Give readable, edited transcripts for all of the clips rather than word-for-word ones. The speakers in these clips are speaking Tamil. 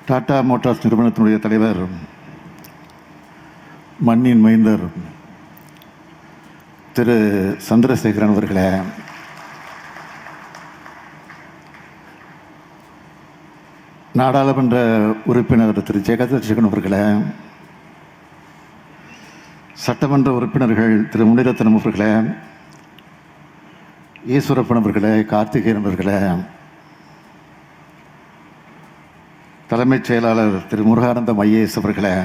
டாடா மோட்டார்ஸ் நிறுவனத்தினுடைய தலைவர், மண்ணின் மைந்தர் திரு சந்திரசேகரன் அவர்களே, நாடாளுமன்ற உறுப்பினர் திரு ஜெகதீஷன் அவர்களே, சட்டமன்ற உறுப்பினர்கள் திரு முனிரத்னம் அவர்களே, ஈஸ்வரப்பன் அவர்களே, கார்த்திகேயன் அவர்களே, தலைமைச் செயலாளர் திரு முருகானந்தம் ஐஏஎஸ் அவர்களே,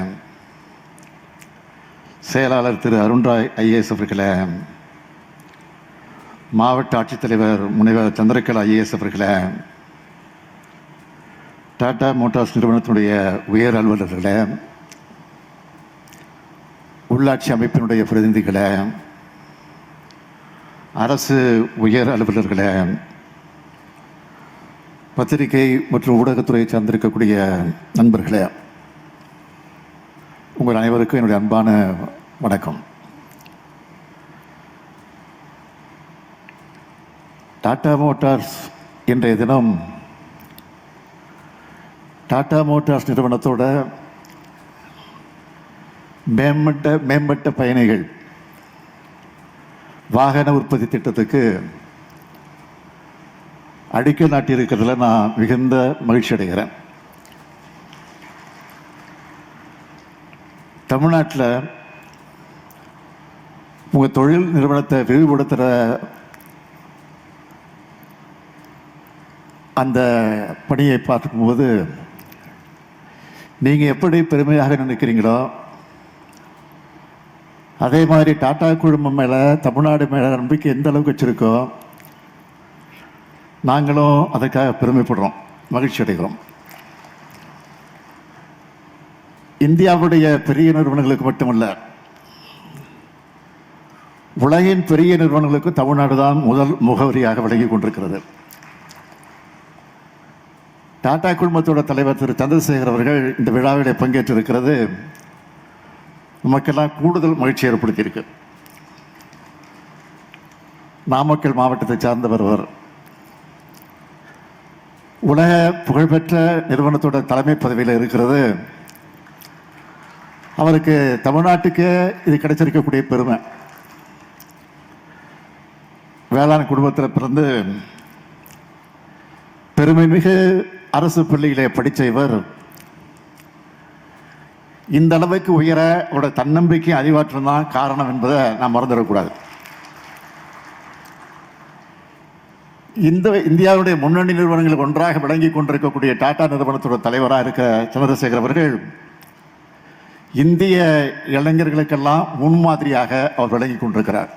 செயலாளர் திரு அருண்ராய் ஐஏஎஸ் அவர்களே, மாவட்ட ஆட்சித்தலைவர் முனைவர் சந்திரகலா ஐஏஎஸ் அவர்களே, டாடா மோட்டார்ஸ் நிறுவனத்தினுடைய உயர் அலுவலர்களே, உள்ளாட்சி அமைப்பினுடைய பிரதிநிதிகளே, அரசு உயர் அலுவலர்களே, பத்திரிகை மற்றும் ஊடகத்துறையை சார்ந்திருக்கக்கூடிய நண்பர்களே, உங்கள் அனைவருக்கும் என்னுடைய அன்பான வணக்கம். டாடா மோட்டார்ஸ் இன்றைய தினம் டாடா மோட்டார்ஸ் நிறுவனத்தோட மேம்பட்ட பயணிகள் வாகன உற்பத்தி திட்டத்துக்கு அடிக்கல் நாட்டியிருக்கிறதுல நான் மிகுந்த மகிழ்ச்சி அடைகிறேன். தமிழ்நாட்டில் உங்கள் தொழில் நிறுவனத்தை விரிவுபடுத்துகிற அந்த பணியை பார்க்கும்போது நீங்கள் எப்படி பெருமையாக நினைக்கிறீங்களோ அதே மாதிரி டாடா குழுமம் மேலே, தமிழ்நாடு மேலே நம்பிக்கை எந்த அளவுக்கு வச்சுருக்கோ நாங்களும் அதற்காக பெருமைப்படுறோம், மகிழ்ச்சி அடைகிறோம். இந்தியாவுடைய பெரிய நிறுவனங்களுக்கு மட்டுமல்ல, உலகின் பெரிய நிறுவனங்களுக்கு தமிழ்நாடு தான் முதல் முகவரியாக விளங்கி கொண்டிருக்கிறது. டாடா குழுமத்தோட தலைவர் திரு சந்திரசேகர் அவர்கள் இந்த விழாவிலே பங்கேற்றிருக்கிறது நமக்கெல்லாம் கூடுதல் மகிழ்ச்சி ஏற்படுத்தியிருக்கு. நாமக்கல் மாவட்டத்தை சார்ந்தவர் அவர். உலக புகழ்பெற்ற நிறுவனத்தோட தலைமை பதவியில் இருக்கிறது. அவருக்கு தமிழ்நாட்டுக்கு இது கிடைச்சிருக்கக்கூடிய பெருமை. வேளாண் குடும்பத்தில் பிறந்து பெருமை மிகு அரசு பள்ளியிலே படித்த இவர் இந்த அளவுக்கு உயர அவருடைய தன்னம்பிக்கை அறிவாற்றல் தான் காரணம் என்பதை நாம் மறந்துடக்கூடாது. இந்தியாவுடைய முன்னணி நிறுவனங்கள் ஒன்றாக விளங்கி கொண்டிருக்கக்கூடிய டாடா நிறுவனத்தோட தலைவராக இருக்க சந்திரசேகர் அவர்கள் இந்திய இளைஞர்களுக்கெல்லாம் முன்மாதிரியாக அவர் விளங்கி கொண்டிருக்கிறார்.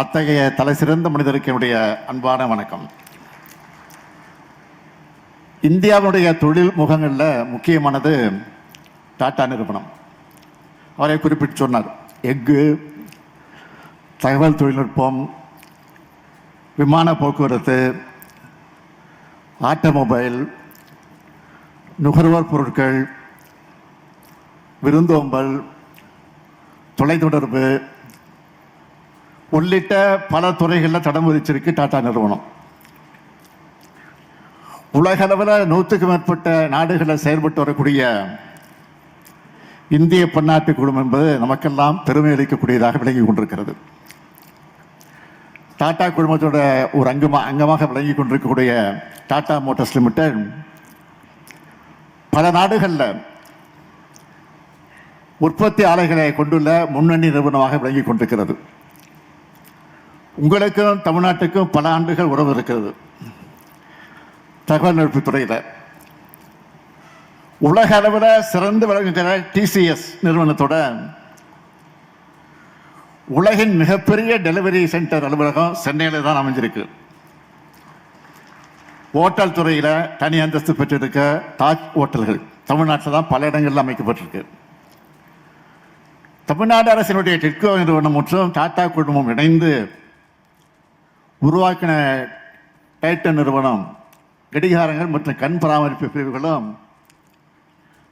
அத்தகைய தலை சிறந்த மனிதருக்கு என்னுடைய அன்பான வணக்கம். இந்தியாவுடைய தொழில் முகங்களில் முக்கியமானது டாடா நிறுவனம். அவரை குறிப்பிட்டு சொன்னார். எஃகு, தகவல் தொழில்நுட்பம், விமான போக்குவரத்து, ஆட்டோமொபைல், நுகர்வோர் பொருட்கள், விருந்தோம்பல், தொலைத்தொடர்பு உள்ளிட்ட பல துறைகளில் தடம் பதிச்சிருக்கு டாடா நிறுவனம். உலக அளவில் 100க்கும் மேற்பட்ட நாடுகளில் செயல்பட்டு வரக்கூடிய இந்திய பன்னாட்டு குழுமம் என்பது நமக்கெல்லாம் பெருமை அளிக்கக்கூடியதாக விளங்கி கொண்டிருக்கிறது. டாடா குழுமத்தோட ஒரு அங்கமாக விளங்கி கொண்டிருக்கக்கூடிய டாடா மோட்டார்ஸ் லிமிடெட் பல நாடுகளில் உற்பத்தி ஆலைகளை கொண்டுள்ள முன்னணி நிறுவனமாக விளங்கி கொண்டிருக்கிறது. உங்களுக்கும் தமிழ்நாட்டுக்கும் பல ஆண்டுகள் உறவு இருக்கிறது. தகவல் தொழில்நுட்பத் துறையில் உலக அளவில் சிறந்து விளங்குகிற டிசிஎஸ் நிறுவனத்தோட உலகின் மிகப்பெரிய டெலிவரி சென்டர் அலுவலகம் சென்னையில் தான் அமைஞ்சிருக்கு. ஓட்டல் துறையில் தனி அந்தஸ்து பெற்றிருக்க தாஜ் ஓட்டல்கள் தமிழ்நாட்டில் தான் பல இடங்களில் அமைக்கப்பட்டிருக்கு. தமிழ்நாடு அரசினுடைய டிட்கோ நிறுவனம் மற்றும் டாடா குழுமம் இணைந்து உருவாக்கின டைட்டன் நிறுவனம் கடிகாரங்கள் மற்றும் கண் பராமரிப்பு பிரிவுகளும்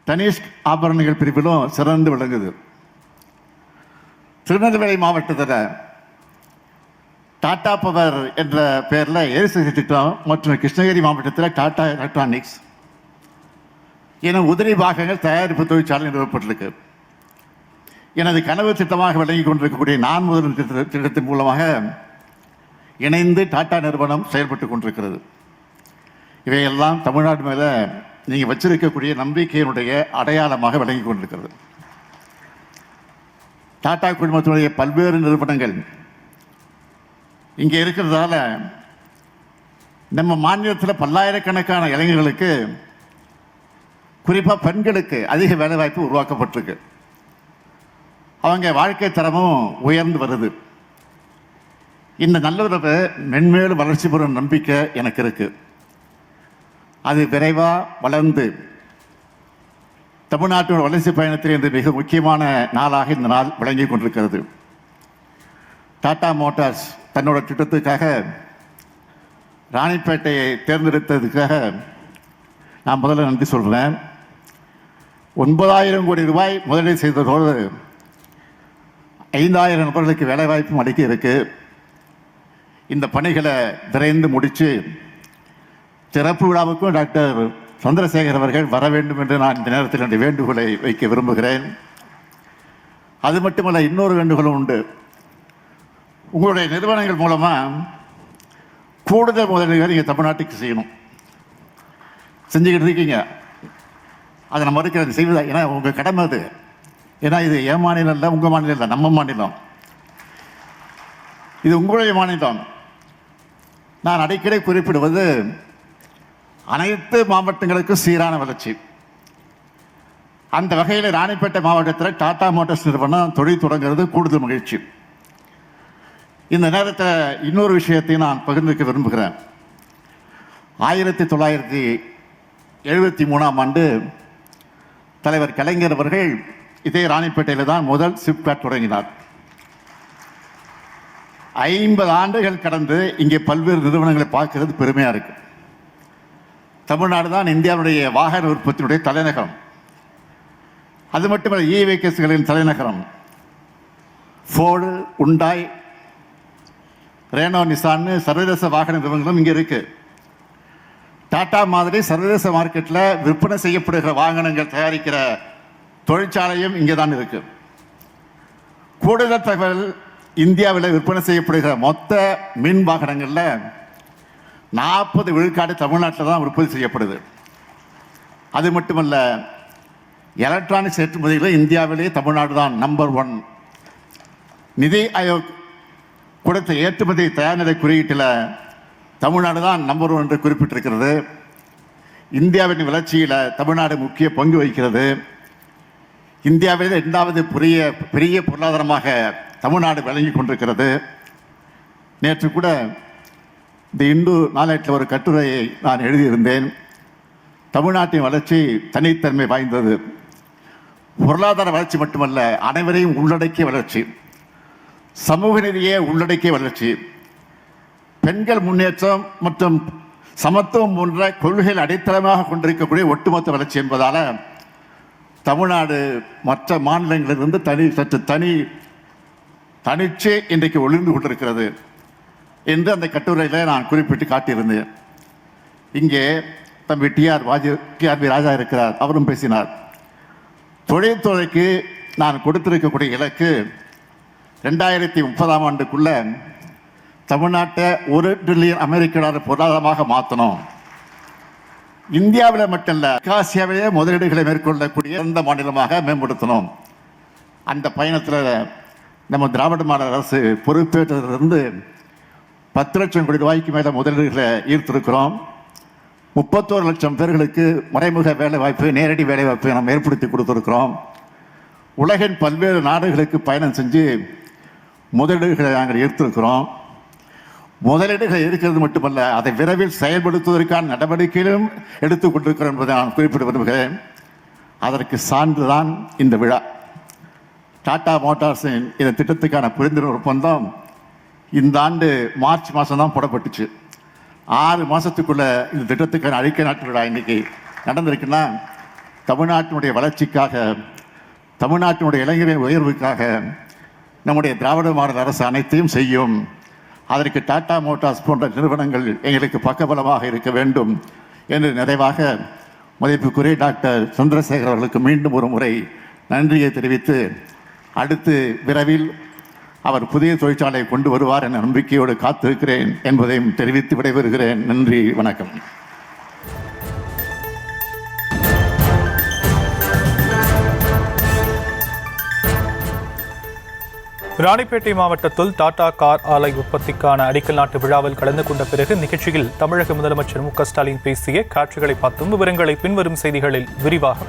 தனிஷ்க் ஆபரணங்கள் பிரிவிலும் சிறந்து விளங்குது. திருநெல்வேலி மாவட்டத்தில் டாடா பவர் என்ற பெயரில் எரிசக்தி திட்டம் மற்றும் கிருஷ்ணகிரி மாவட்டத்தில் டாடா எலக்ட்ரானிக்ஸ் என உதிரி பாகங்கள் தயாரிப்பு தொழிற்சாலை நிறுவப்பட்டிருக்கு. எனது கனவு திட்டமாக விளங்கி கொண்டிருக்கக்கூடிய நான் முதல் திட்டத்தின் மூலமாக இணைந்து டாடா நிறுவனம் செயல்பட்டு கொண்டிருக்கிறது. இவையெல்லாம் தமிழ்நாடு மேலே நீங்கள் வச்சிருக்கக்கூடிய நம்பிக்கையினுடைய அடையாளமாக விளங்கி கொண்டிருக்கிறது. டாடா குழுமத்தினுடைய பல்வேறு நிறுவனங்கள் இங்கே இருக்கிறதால நம்ம மாநிலத்தில் பல்லாயிரக்கணக்கான இளைஞர்களுக்கு, குறிப்பாக பெண்களுக்கு அதிக வேலைவாய்ப்பு உருவாக்கப்பட்டிருக்கு. அவங்க வாழ்க்கை தரமும் உயர்ந்து வருது. இந்த நல்லுறவு மென்மேலும் வளர்ச்சி பெறும் நம்பிக்கை எனக்கு இருக்கு. அது விரைவாக வளர்ந்து தமிழ்நாட்டோட வளர்ச்சி பயணத்தில் இன்று மிக முக்கியமான நாளாக இந்த நாள் விளங்கி கொண்டிருக்கிறது. டாடா மோட்டார்ஸ் தன்னோட திட்டத்துக்காக ராணிப்பேட்டையை தேர்ந்தெடுத்ததுக்காக நான் முதல்ல நன்றி சொல்கிறேன். 9,000 கோடி ரூபாய் முதலீடு செய்ததோடு 5,000 நபர்களுக்கு வேலைவாய்ப்பும் அளிக்க இருக்கு. இந்த பணிகளை விரைந்து முடித்து திறப்பு விழாவுக்கும் டாக்டர் சந்திரசேகர் அவர்கள் வர வேண்டும் என்று நான் இந்த நேரத்தில் என்னுடைய வேண்டுகோளை வைக்க விரும்புகிறேன். அது மட்டுமல்ல, இன்னொரு வேண்டுகோளும் உண்டு. உங்களுடைய நிறுவனங்கள் மூலமாக கூடுதல் முதலீடுகள் நீங்கள் தமிழ்நாட்டுக்கு செய்யணும். செஞ்சுக்கிட்டு இருக்கீங்க. அதை நம்ம மறுக்கிறது செய்வதா? ஏன்னா உங்கள் கடமை அது. ஏன்னா இது என் மாநிலம் இல்லை, உங்கள் மாநிலம் இல்லை, நம்ம மாநிலம். இது உங்களுடைய மாநிலம். நான் அடிக்கடி குறிப்பிடுவது அனைத்து மாவட்டங்களுக்கும் சீரான வளர்ச்சி. அந்த வகையில் ராணிப்பேட்டை மாவட்டத்தில் டாடா மோட்டார்ஸ் நிறுவனம் தொழில் தொடங்குறது கூடுதல் மகிழ்ச்சி. இந்த நேரத்தில் இன்னொரு விஷயத்தை நான் பகிர்ந்துக்க விரும்புகிறேன். 1973ஆம் ஆண்டு தலைவர் கலைஞர் அவர்கள் இதே ராணிப்பேட்டையில் தான் முதல் சிப்காட் தொடங்கினார். 50 ஆண்டுகள் கடந்து இங்கே பல்வேறு நிறுவனங்களை பார்க்கிறது பெருமையாக இருக்கு. தமிழ்நாடு தான் இந்தியாவுடைய வாகன உற்பத்தியினுடைய தலைநகரம். அது மட்டுமல்ல, வெஹிக்கிள்ஸ்களின் தலைநகரம். ஃபோர்டு, உண்டாய், ரேனோ, நிசான் சர்வதேச வாகன நிறுவனங்களும் இங்கே இருக்கு. டாடா மாதிரி சர்வதேச மார்க்கெட்டில் விற்பனை செய்யப்படுகிற வாகனங்கள் தயாரிக்கிற தொழிற்சாலையும் இங்கே தான் இருக்கு. கூடுதல் தகவல், இந்தியாவில் விற்பனை செய்யப்படுகிற மொத்த மின் வாகனங்களில் 40 விழுக்காடு தமிழ்நாட்டில் தான் உற்பத்தி செய்யப்படுது. அது மட்டுமல்ல, எலக்ட்ரானிக்ஸ் ஏற்றுமதியில் இந்தியாவிலே தமிழ்நாடு தான் நம்பர் 1. நிதி ஆயோக் கொடுத்த ஏற்றுமதி தயார்நிலை குறியீட்டில் தமிழ்நாடு தான் நம்பர் 1 என்று குறிப்பிட்டிருக்கிறது. இந்தியாவின் வளர்ச்சியில் தமிழ்நாடு முக்கிய பங்கு வகிக்கிறது. இந்தியாவில் 2வது பெரிய பொருளாதாரமாக தமிழ்நாடு விளங்கி கொண்டிருக்கிறது. நேற்று கூட இந்த இந்து நாளேட்டில் ஒரு கட்டுரையை நான் எழுதியிருந்தேன். தமிழ்நாட்டின் வளர்ச்சி தனித்தன்மை வாய்ந்தது. பொருளாதார வளர்ச்சி மட்டுமல்ல, அனைவரையும் உள்ளடக்கிய வளர்ச்சி, சமூக நீதியை உள்ளடக்கிய வளர்ச்சி, பெண்கள் முன்னேற்றம் மற்றும் சமத்துவம் போன்ற கொள்கைகள் அடித்தளமாக கொண்டிருக்கக்கூடிய ஒட்டுமொத்த வளர்ச்சி என்பதால் தமிழ்நாடு மற்ற மாநிலங்களிலிருந்து சற்று தனிச்சே இன்றைக்கு ஒளிர்ந்து கொண்டிருக்கிறது என்று அந்த கட்டுரையில் நான் குறிப்பிட்டு காட்டியிருந்தேன். இங்கே தம்பி டிஆர்பி ராஜா இருக்கிறார், அவரும் பேசினார். தொழில்துறைக்கு நான் கொடுத்திருக்கக்கூடிய இலக்கு 2030ஆம் ஆண்டுக்குள்ள தமிழ்நாட்டை $1 டிரில்லியன் பொருளாதாரமாக மாற்றணும். இந்தியாவில் மட்டும் இல்லை, ஆசியாவிலேயே முதலீடுகளை மேற்கொள்ளக்கூடிய எந்த மாநிலமாக மேம்படுத்தணும். அந்த பயணத்தில் நம்ம திராவிட மாடல் அரசு பொறுப்பேற்றதிலிருந்து 10 லட்சம் கோடி ரூபாய்க்கு மேலே முதலீடுகளை ஈர்த்திருக்கிறோம். 31 லட்சம் பேர்களுக்கு மறைமுக வேலைவாய்ப்பு, நேரடி வேலைவாய்ப்பு நம்ம ஏற்படுத்தி கொடுத்துருக்கிறோம். உலகின் பல்வேறு நாடுகளுக்கு பயணம் செஞ்சு முதலீடுகளை நாங்கள் ஈர்த்திருக்கிறோம். முதலீடுகள் இருக்கிறது மட்டுமல்ல, அதை விரைவில் செயல்படுத்துவதற்கான நடவடிக்கையிலும் எடுத்துக் கொண்டிருக்கிறோம் என்பதை நான் குறிப்பிட விரும்புகிறேன். அதற்கு சான்றுதான் இந்த விழா. டாடா மோட்டார்ஸின் இந்த திட்டத்துக்கான புரிந்துணர்வு ஒப்பந்தம் இந்த ஆண்டு மார்ச் மாதம் தான் போடப்பட்டுச்சு. 6 மாதத்துக்குள்ள இந்த திட்டத்துக்கான அடிக்கல் நாட்டு விழா இன்னைக்கு நடந்திருக்குன்னா, தமிழ்நாட்டினுடைய வளர்ச்சிக்காக, தமிழ்நாட்டினுடைய இளைஞரின் உயர்வுக்காக நம்முடைய திராவிட மாடல் அரசு அனைத்தையும் செய்யும். அதற்கு டாடா மோட்டார்ஸ் போன்ற நிறுவனங்கள் எங்களுக்கு பக்கபலமாக இருக்க வேண்டும் என்று நிறைவாக மதிப்புக்குரிய டாக்டர் சந்திரசேகர் அவர்களுக்கு மீண்டும் ஒரு முறை நன்றியை தெரிவித்து, அடுத்து விரைவில் அவர் புதிய தொழிற்சாலை கொண்டு வருவார் என நம்பிக்கையோடு காத்திருக்கிறேன் என்பதையும் தெரிவித்து விடைபெறுகிறேன். நன்றி, வணக்கம். ராணிப்பேட்டை மாவட்டத்தில் டாடா கார் ஆலை உற்பத்திக்கான அடிக்கல் நாட்டு விழாவில் கலந்து கொண்ட பிறகு நிகழ்ச்சியில் தமிழக முதலமைச்சர் மு.க. ஸ்டாலின் பேசிய காட்சிகளை பார்த்தும் விவரங்களை பின்வரும் செய்திகளில் விரிவாக